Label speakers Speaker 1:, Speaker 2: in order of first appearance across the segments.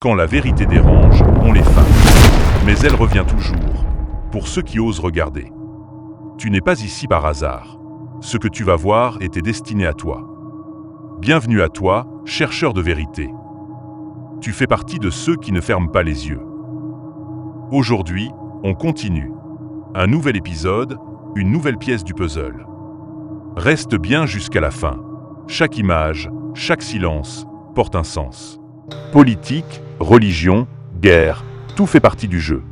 Speaker 1: Quand la vérité dérange, on l'efface. Mais elle revient toujours, pour ceux qui osent regarder. Tu n'es pas ici par hasard. Ce que tu vas voir était destiné à toi. Bienvenue à toi, chercheur de vérité. Tu fais partie de ceux qui ne ferment pas les yeux. Aujourd'hui, on continue. Un nouvel épisode, une nouvelle pièce du puzzle. Reste bien jusqu'à la fin. Chaque image, chaque silence porte un sens. Politique, religion, guerre, tout fait partie du jeu.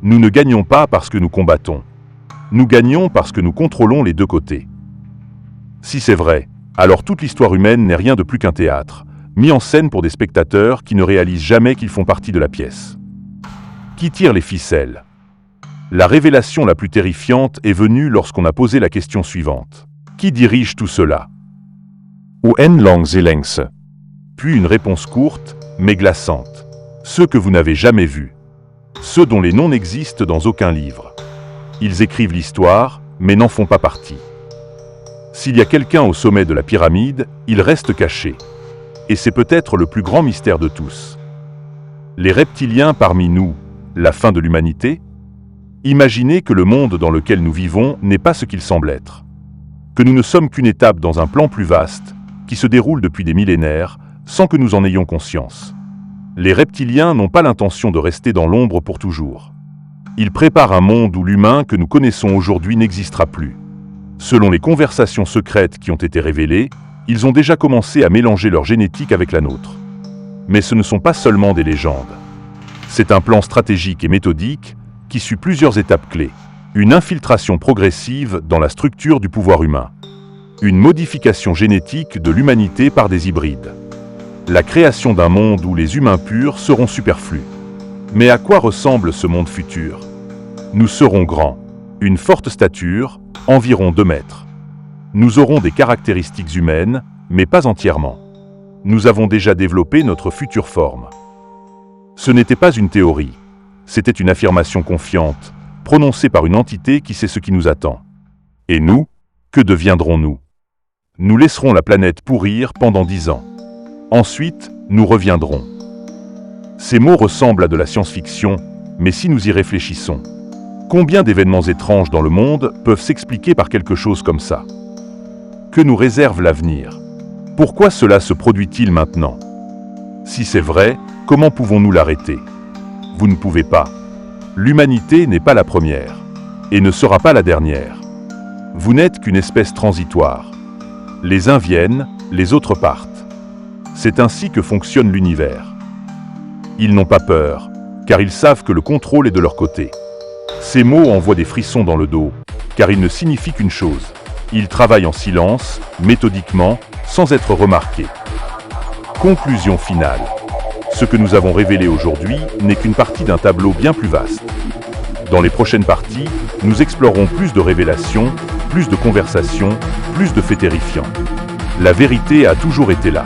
Speaker 1: Nous ne gagnons pas parce que nous combattons. Nous gagnons parce que nous contrôlons les deux côtés. Si c'est vrai, alors toute l'histoire humaine n'est rien de plus qu'un théâtre, mis en scène pour des spectateurs qui ne réalisent jamais qu'ils font partie de la pièce. Qui tire les ficelles? La révélation la plus terrifiante est venue lorsqu'on a posé la question suivante. Qui dirige tout cela? Où en lang sie längst? Puis une réponse courte, mais glaçante. Ceux que vous n'avez jamais vus. Ceux dont les noms n'existent dans aucun livre. Ils écrivent l'histoire, mais n'en font pas partie. S'il y a quelqu'un au sommet de la pyramide, il reste caché. Et c'est peut-être le plus grand mystère de tous. Les reptiliens parmi nous, la fin de l'humanité? Imaginez que le monde dans lequel nous vivons n'est pas ce qu'il semble être. Que nous ne sommes qu'une étape dans un plan plus vaste, qui se déroule depuis des millénaires, sans que nous en ayons conscience. Les reptiliens n'ont pas l'intention de rester dans l'ombre pour toujours. Ils préparent un monde où l'humain que nous connaissons aujourd'hui n'existera plus. Selon les conversations secrètes qui ont été révélées, ils ont déjà commencé à mélanger leur génétique avec la nôtre. Mais ce ne sont pas seulement des légendes. C'est un plan stratégique et méthodique qui suit plusieurs étapes clés. Une infiltration progressive dans la structure du pouvoir humain. Une modification génétique de l'humanité par des hybrides. La création d'un monde où les humains purs seront superflus. Mais à quoi ressemble ce monde futur? Nous serons grands, une forte stature, environ 2 mètres. Nous aurons des caractéristiques humaines, mais pas entièrement. Nous avons déjà développé notre future forme. Ce n'était pas une théorie, c'était une affirmation confiante, prononcée par une entité qui sait ce qui nous attend. Et nous, que deviendrons-nous? Nous laisserons la planète pourrir pendant 10 ans. Ensuite, nous reviendrons. Ces mots ressemblent à de la science-fiction, mais si nous y réfléchissons, combien d'événements étranges dans le monde peuvent s'expliquer par quelque chose comme ça? Que nous réserve l'avenir? Pourquoi cela se produit-il maintenant? Si c'est vrai, comment pouvons-nous l'arrêter? Vous ne pouvez pas. L'humanité n'est pas la première, et ne sera pas la dernière. Vous n'êtes qu'une espèce transitoire. Les uns viennent, les autres partent. C'est ainsi que fonctionne l'univers. Ils n'ont pas peur, car ils savent que le contrôle est de leur côté. Ces mots envoient des frissons dans le dos, car ils ne signifient qu'une chose. Ils travaillent en silence, méthodiquement, sans être remarqués. Conclusion finale. Ce que nous avons révélé aujourd'hui n'est qu'une partie d'un tableau bien plus vaste. Dans les prochaines parties, nous explorerons plus de révélations, plus de conversations, plus de faits terrifiants. La vérité a toujours été là.